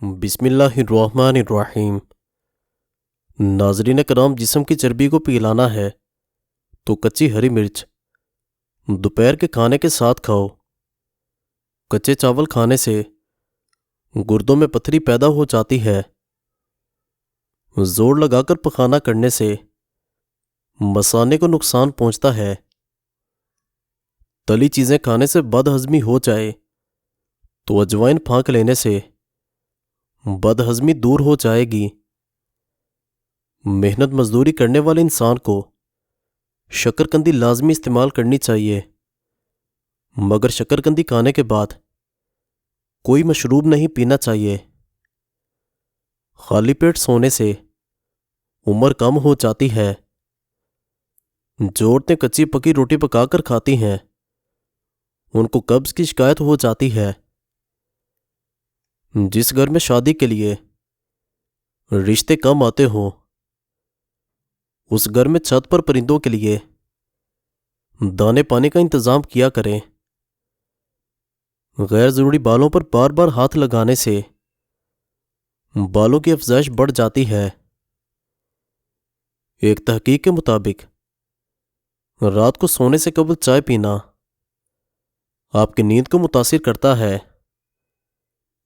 بسم اللہ الرحمن الرحیم۔ ناظرین کرام، جسم کی چربی کو پگھلانا ہے تو کچی ہری مرچ دوپہر کے کھانے کے ساتھ کھاؤ۔ کچے چاول کھانے سے گردوں میں پتھری پیدا ہو جاتی ہے۔ زور لگا کر پخانہ کرنے سے مثانے کو نقصان پہنچتا ہے۔ تلی چیزیں کھانے سے بد ہضمی ہو جائے تو اجوائن پھانک لینے سے بد ہضمی دور ہو جائے گی۔ محنت مزدوری کرنے والے انسان کو شکرکندی لازمی استعمال کرنی چاہیے، مگر شکرکندی کھانے کے بعد کوئی مشروب نہیں پینا چاہیے۔ خالی پیٹ سونے سے عمر کم ہو جاتی ہے۔ جو عورتیں کچی پکی روٹی پکا کر کھاتی ہیں ان کو قبض کی شکایت ہو جاتی ہے۔ جس گھر میں شادی کے لیے رشتے کم آتے ہوں اس گھر میں چھت پر پرندوں کے لیے دانے پانی کا انتظام کیا کریں۔ غیر ضروری بالوں پر بار بار ہاتھ لگانے سے بالوں کی افزائش بڑھ جاتی ہے۔ ایک تحقیق کے مطابق رات کو سونے سے قبل چائے پینا آپ کی نیند کو متاثر کرتا ہے۔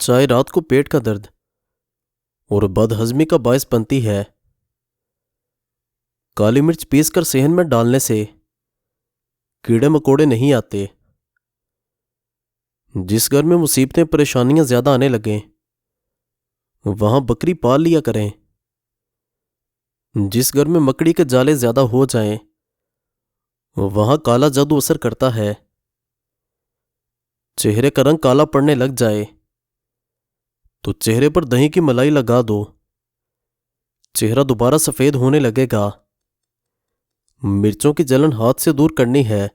چائے رات کو پیٹ کا درد اور بد ہضمی کا باعث بنتی ہے۔ کالی مرچ پیس کر صحن میں ڈالنے سے کیڑے مکوڑے نہیں آتے۔ جس گھر میں مصیبتیں پریشانیاں زیادہ آنے لگیں وہاں بکری پال لیا کریں۔ جس گھر میں مکڑی کے جالے زیادہ ہو جائیں وہاں کالا جادو اثر کرتا ہے۔ چہرے کا رنگ کالا پڑنے لگ جائے تو چہرے پر دہی کی ملائی لگا دو، چہرہ دوبارہ سفید ہونے لگے گا۔ مرچوں کی جلن ہاتھ سے دور کرنی ہے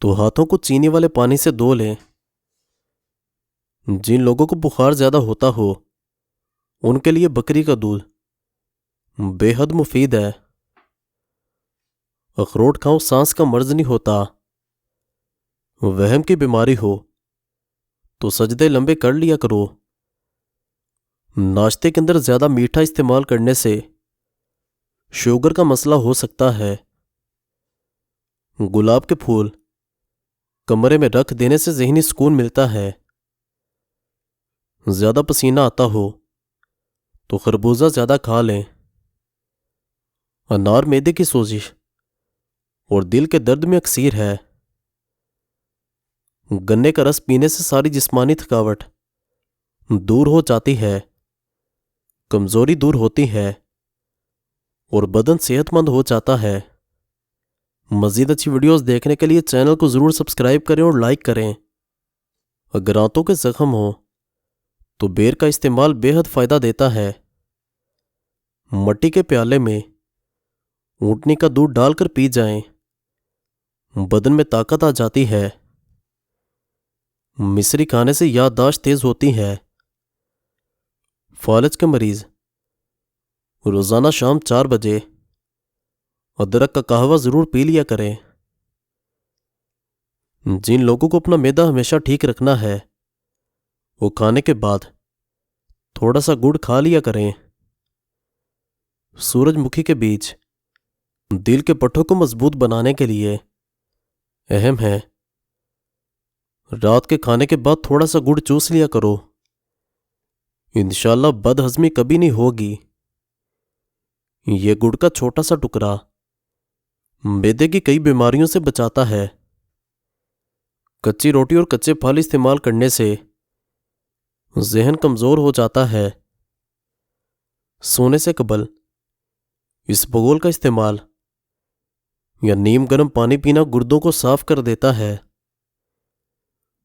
تو ہاتھوں کو چینی والے پانی سے دھو لیں۔ جن لوگوں کو بخار زیادہ ہوتا ہو ان کے لیے بکری کا دودھ بے حد مفید ہے۔ اخروٹ کھاؤ، سانس کا مرض نہیں ہوتا۔ وہم کی بیماری ہو تو سجدے لمبے کر لیا کرو۔ ناشتے کے اندر زیادہ میٹھا استعمال کرنے سے شوگر کا مسئلہ ہو سکتا ہے۔ گلاب کے پھول کمرے میں رکھ دینے سے ذہنی سکون ملتا ہے۔ زیادہ پسینہ آتا ہو تو خربوزہ زیادہ کھا لیں۔ انار معدے کی سوزش اور دل کے درد میں اکثیر ہے۔ گنے کا رس پینے سے ساری جسمانی تھکاوٹ دور ہو جاتی ہے، کمزوری دور ہوتی ہے اور بدن صحت مند ہو جاتا ہے۔ مزید اچھی ویڈیوز دیکھنے کے لیے چینل کو ضرور سبسکرائب کریں اور لائک کریں۔ اگر آنتوں کے زخم ہوں تو بیر کا استعمال بے حد فائدہ دیتا ہے۔ مٹی کے پیالے میں اونٹنی کا دودھ ڈال کر پی جائیں، بدن میں طاقت آ جاتی ہے۔ مصری کھانے سے یادداشت تیز ہوتی ہے۔ فالج کے مریض روزانہ شام 4 بجے ادرک کا قہوہ ضرور پی لیا کریں۔ جن لوگوں کو اپنا معدہ ہمیشہ ٹھیک رکھنا ہے وہ کھانے کے بعد تھوڑا سا گڑ کھا لیا کریں۔ سورج مکھی کے بیج دل کے پٹھوں کو مضبوط بنانے کے لیے اہم ہے۔ رات کے کھانے کے بعد تھوڑا سا گڑ چوس لیا کرو، انشاءاللہ بد ہضمی کبھی نہیں ہوگی۔ یہ گڑ کا چھوٹا سا ٹکڑا معدے کی کئی بیماریوں سے بچاتا ہے۔ کچی روٹی اور کچے پھل استعمال کرنے سے ذہن کمزور ہو جاتا ہے۔ سونے سے قبل اسبگول کا استعمال یا نیم گرم پانی پینا گردوں کو صاف کر دیتا ہے۔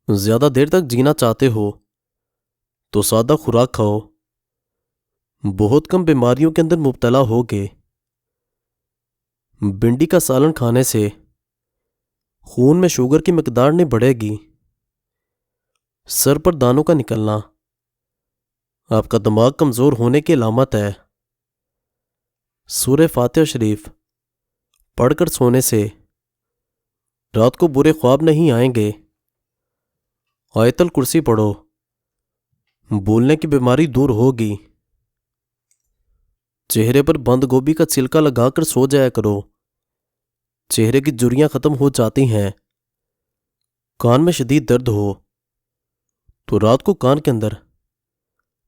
زیادہ دیر تک جینا چاہتے ہو تو سادہ خوراک کھاؤ، بہت کم بیماریوں کے اندر مبتلا ہوگے۔ بھنڈی کا سالن کھانے سے خون میں شوگر کی مقدار نہیں بڑھے گی۔ سر پر دانوں کا نکلنا آپ کا دماغ کمزور ہونے کی علامت ہے۔ سورہ فاتحہ شریف پڑھ کر سونے سے رات کو برے خواب نہیں آئیں گے۔ آیت الکرسی پڑھو، بھولنے کی بیماری دور ہوگی۔ چہرے پر بند گوبھی کا چھلکا لگا کر سو جایا کرو، چہرے کی جھریاں ختم ہو جاتی ہیں۔ کان میں شدید درد ہو تو رات کو کان کے اندر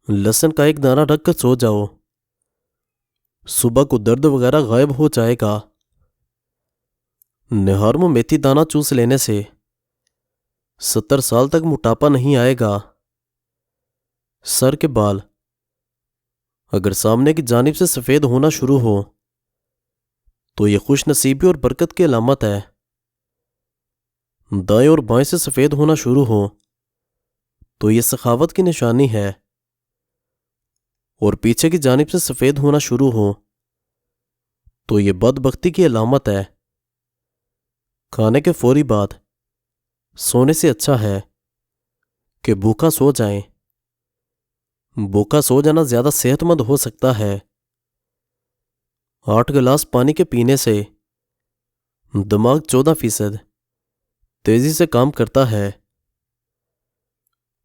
لہسن کا ایک دانہ رکھ کر سو جاؤ، صبح کو درد وغیرہ غائب ہو جائے گا۔ نہار میں میتھی دانہ چوس لینے سے 70 سال تک موٹاپا نہیں آئے گا۔ سر کے بال اگر سامنے کی جانب سے سفید ہونا شروع ہو تو یہ خوش نصیبی اور برکت کی علامت ہے۔ دائیں اور بائیں سے سفید ہونا شروع ہو تو یہ سخاوت کی نشانی ہے، اور پیچھے کی جانب سے سفید ہونا شروع ہو تو یہ بدبختی کی علامت ہے۔ کھانے کے فوری بعد سونے سے اچھا ہے کہ بھوکا سو جائیں۔ بھوکا سو جانا زیادہ صحت مند ہو سکتا ہے۔ 8 گلاس پانی کے پینے سے دماغ 14% تیزی سے کام کرتا ہے۔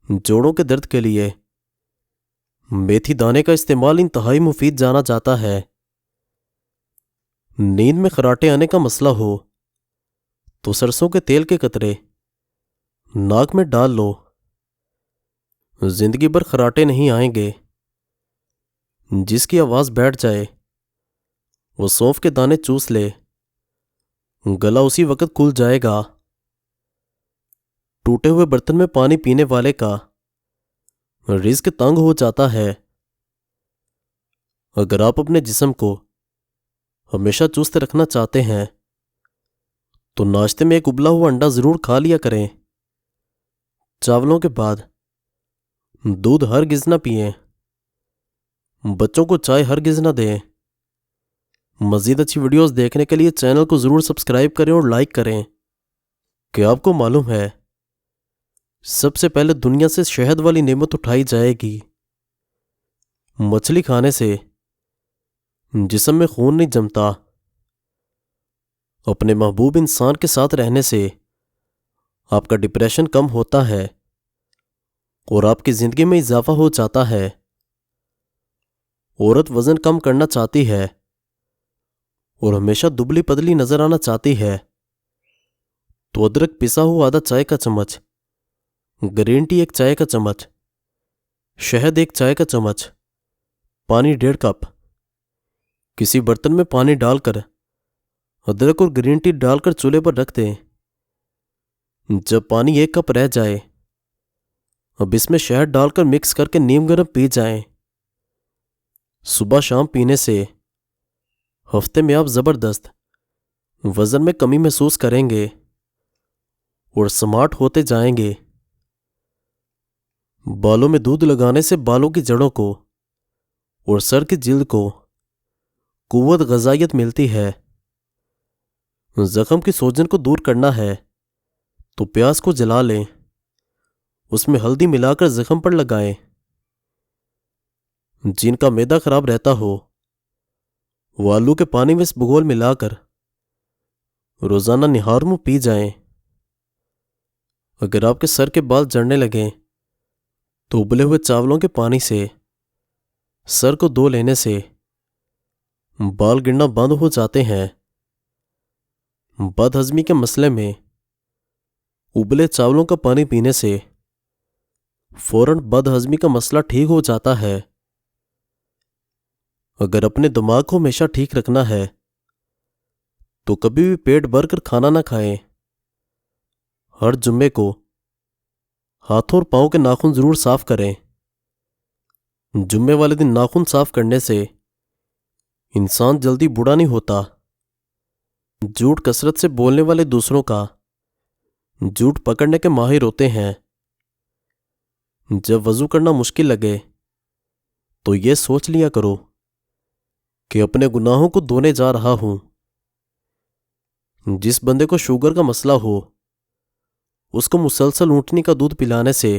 جوڑوں کے درد کے لیے میتھی دانے کا استعمال انتہائی مفید جانا جاتا ہے۔ نیند میں خراٹے آنے کا مسئلہ ہو تو سرسوں کے تیل کے قطرے ناک میں ڈال لو، زندگی بھر خراٹے نہیں آئیں گے۔ جس کی آواز بیٹھ جائے وہ سونف کے دانے چوس لے، گلا اسی وقت کھل جائے گا۔ ٹوٹے ہوئے برتن میں پانی پینے والے کا رزق تنگ ہو جاتا ہے۔ اگر آپ اپنے جسم کو ہمیشہ چست رکھنا چاہتے ہیں تو ناشتے میں ایک ابلا ہوا انڈا ضرور کھا لیا کریں۔ چاولوں کے بعد دودھ ہرگز نہ پئیں۔ بچوں کو چائے ہرگز نہ دیں۔ مزید اچھی ویڈیوز دیکھنے کے لیے چینل کو ضرور سبسکرائب کریں اور لائک کریں۔ کیا آپ کو معلوم ہے سب سے پہلے دنیا سے شہد والی نعمت اٹھائی جائے گی؟ مچھلی کھانے سے جسم میں خون نہیں جمتا۔ اپنے محبوب انسان کے ساتھ رہنے سے آپ کا ڈپریشن کم ہوتا ہے اور آپ کی زندگی میں اضافہ ہو جاتا ہے۔ عورت وزن کم کرنا چاہتی ہے اور ہمیشہ دبلی پتلی نظر آنا چاہتی ہے تو ادرک پسا ہوا آدھا چائے کا چمچ، گرین ٹی 1 چائے کا چمچ، شہد 1 چائے کا چمچ، پانی 1.5 کپ کسی برتن میں پانی ڈال کر ادرک اور گرین ٹی ڈال کر چولہے پر رکھ دیں۔ جب پانی 1 کپ رہ جائے اب اس میں شہد ڈال کر مکس کر کے نیم گرم پی جائیں۔ صبح شام پینے سے ہفتے میں آپ زبردست وزن میں کمی محسوس کریں گے اور سمارٹ ہوتے جائیں گے۔ بالوں میں دودھ لگانے سے بالوں کی جڑوں کو اور سر کی جلد کو قوت غذائیت ملتی ہے۔ زخم کی سوجن کو دور کرنا ہے تو پیاز کو جلا لیں، اس میں ہلدی ملا کر زخم پر لگائیں۔ جن کا معدہ خراب رہتا ہو وہ آلو کے پانی میں اس بگول ملا کر روزانہ نہار منہ پی جائیں۔ اگر آپ کے سر کے بال جڑنے لگیں تو ابلے ہوئے چاولوں کے پانی سے سر کو دھو لینے سے بال گرنا بند ہو جاتے ہیں۔ بد ہضمی کے مسئلے میں ابلے چاولوں کا پانی پینے سے فوراً بد ہضمی کا مسئلہ ٹھیک ہو جاتا ہے۔ اگر اپنے دماغ کو ہمیشہ ٹھیک رکھنا ہے تو کبھی بھی پیٹ بھر کر کھانا نہ کھائیں۔ ہر جمعے کو ہاتھوں اور پاؤں کے ناخن ضرور صاف کریں۔ جمعے والے دن ناخن صاف کرنے سے انسان جلدی بوڑھا نہیں ہوتا۔ جھوٹ کثرت سے بولنے والے دوسروں کا جھوٹ پکڑنے کے ماہر ہوتے ہیں۔ جب وضو کرنا مشکل لگے تو یہ سوچ لیا کرو کہ اپنے گناہوں کو دھونے جا رہا ہوں۔ جس بندے کو شوگر کا مسئلہ ہو اس کو مسلسل اونٹنی کا دودھ پلانے سے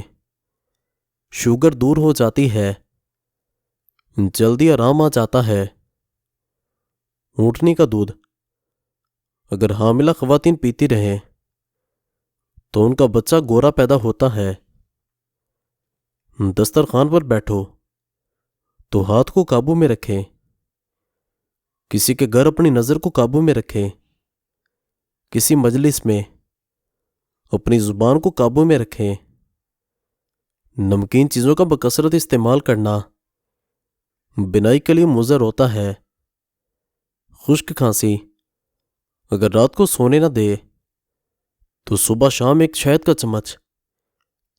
شوگر دور ہو جاتی ہے، جلدی آرام آ جاتا ہے۔ اونٹنی کا دودھ اگر حاملہ خواتین پیتی رہیں تو ان کا بچہ گورا پیدا ہوتا ہے۔ دسترخوان پر بیٹھو تو ہاتھ کو قابو میں رکھیں، کسی کے گھر اپنی نظر کو قابو میں رکھیں، کسی مجلس میں اپنی زبان کو قابو میں رکھیں۔ نمکین چیزوں کا بکثرت استعمال کرنا بینائی کے لیے مضر ہوتا ہے۔ خشک کھانسی اگر رات کو سونے نہ دے تو صبح شام ایک شہد کا چمچ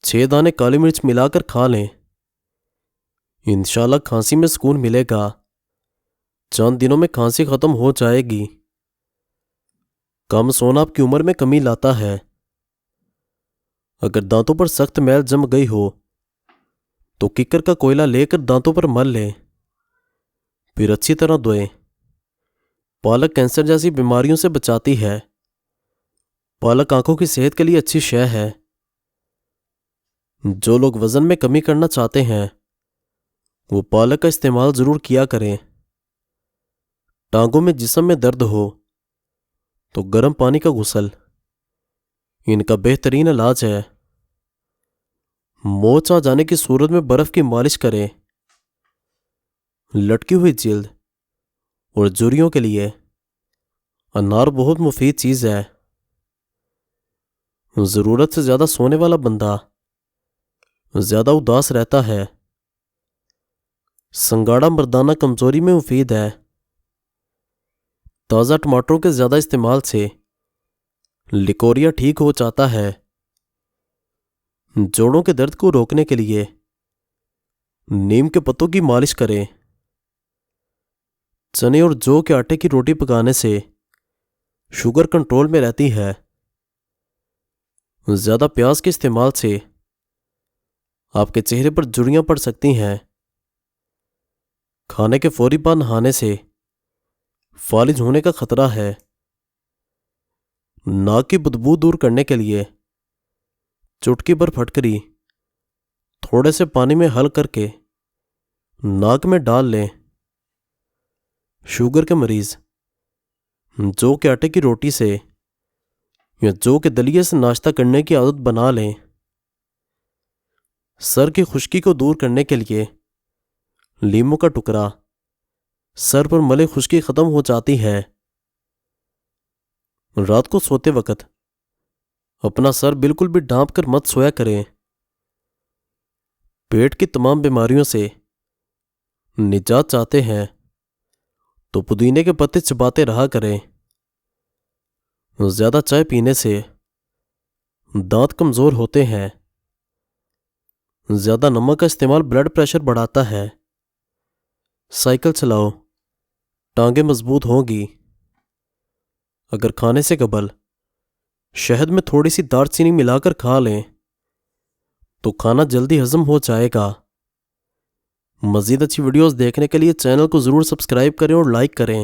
6 دانے کالی مرچ ملا کر کھا لیں، انشاءاللہ کھانسی میں سکون ملے گا، چند دنوں میں کھانسی ختم ہو جائے گی۔ کم سونا آپ کی عمر میں کمی لاتا ہے۔ اگر دانتوں پر سخت میل جم گئی ہو تو ککر کا کوئلہ لے کر دانتوں پر مل لیں، پھر اچھی طرح دھوئیں۔ پالک کینسر جیسی بیماریوں سے بچاتی ہے۔ پالک آنکھوں کی صحت کے لیے اچھی شے ہے۔ جو لوگ وزن میں کمی کرنا چاہتے ہیں وہ پالک کا استعمال ضرور کیا کریں۔ ٹانگوں میں جسم میں درد ہو تو گرم پانی کا غسل ان کا بہترین علاج ہے۔ موچ آ جانے کی صورت میں برف کی مالش کریں۔ لٹکی ہوئی جلد اور جھریوں کے لیے انار بہت مفید چیز ہے۔ ضرورت سے زیادہ سونے والا بندہ زیادہ اداس رہتا ہے۔ سنگاڑا مردانہ کمزوری میں مفید ہے۔ تازہ ٹماٹروں کے زیادہ استعمال سے لیکوریا ٹھیک ہو جاتا ہے۔ جوڑوں کے درد کو روکنے کے لیے نیم کے پتوں کی مالش کریں۔ چنے اور جو کے آٹے کی روٹی پکانے سے شوگر کنٹرول میں رہتی ہے۔ زیادہ پیاز کے استعمال سے آپ کے چہرے پر جھریاں پڑ سکتی ہیں۔ کھانے کے فوری بعد نہانے سے فالج ہونے کا خطرہ ہے۔ ناک کی بدبو دور کرنے کے لیے چٹکی بھر پھٹکری تھوڑے سے پانی میں حل کر کے ناک میں ڈال لیں۔ شوگر کے مریض جو کے آٹے کی روٹی سے یا جو کے دلیے سے ناشتہ کرنے کی عادت بنا لیں۔ سر کی خشکی کو دور کرنے کے لیے لیموں کا ٹکڑا سر پر ملے خشکی ختم ہو جاتی ہے۔ رات کو سوتے وقت اپنا سر بالکل بھی ڈھانپ کر مت سویا کریں۔ پیٹ کی تمام بیماریوں سے نجات چاہتے ہیں تو پودینے کے پتے چباتے رہا کریں۔ زیادہ چائے پینے سے دانت کمزور ہوتے ہیں۔ زیادہ نمک کا استعمال بلڈ پریشر بڑھاتا ہے۔ سائیکل چلاؤ، ٹانگیں مضبوط ہوں گی۔ اگر کھانے سے قبل شہد میں تھوڑی سی دار چینی ملا کر کھا لیں تو کھانا جلدی ہضم ہو جائے گا۔ مزید اچھی ویڈیوز دیکھنے کے لیے چینل کو ضرور سبسکرائب کریں اور لائک کریں۔